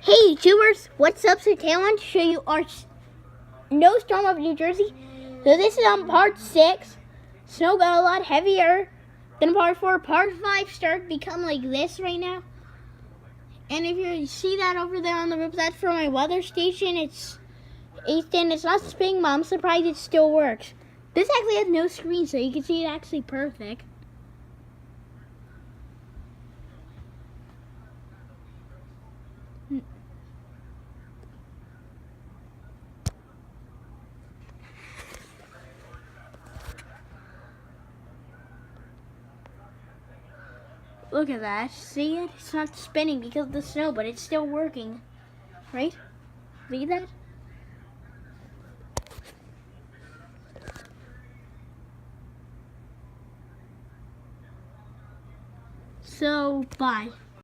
Hey YouTubers, what's up? So today I want to show you our snowstorm of New Jersey. So this is on part 6. Snow got a lot heavier than part 4. Part 5 started to become like this right now. And if you see that over there on the roof, that's for my weather station. It's Easton. It's not spinning, but I'm surprised it still works. This actually has no screen, so you can see it actually perfect. Look at that. See it? It's not spinning because of the snow, but it's still working. Right? See that? So, bye.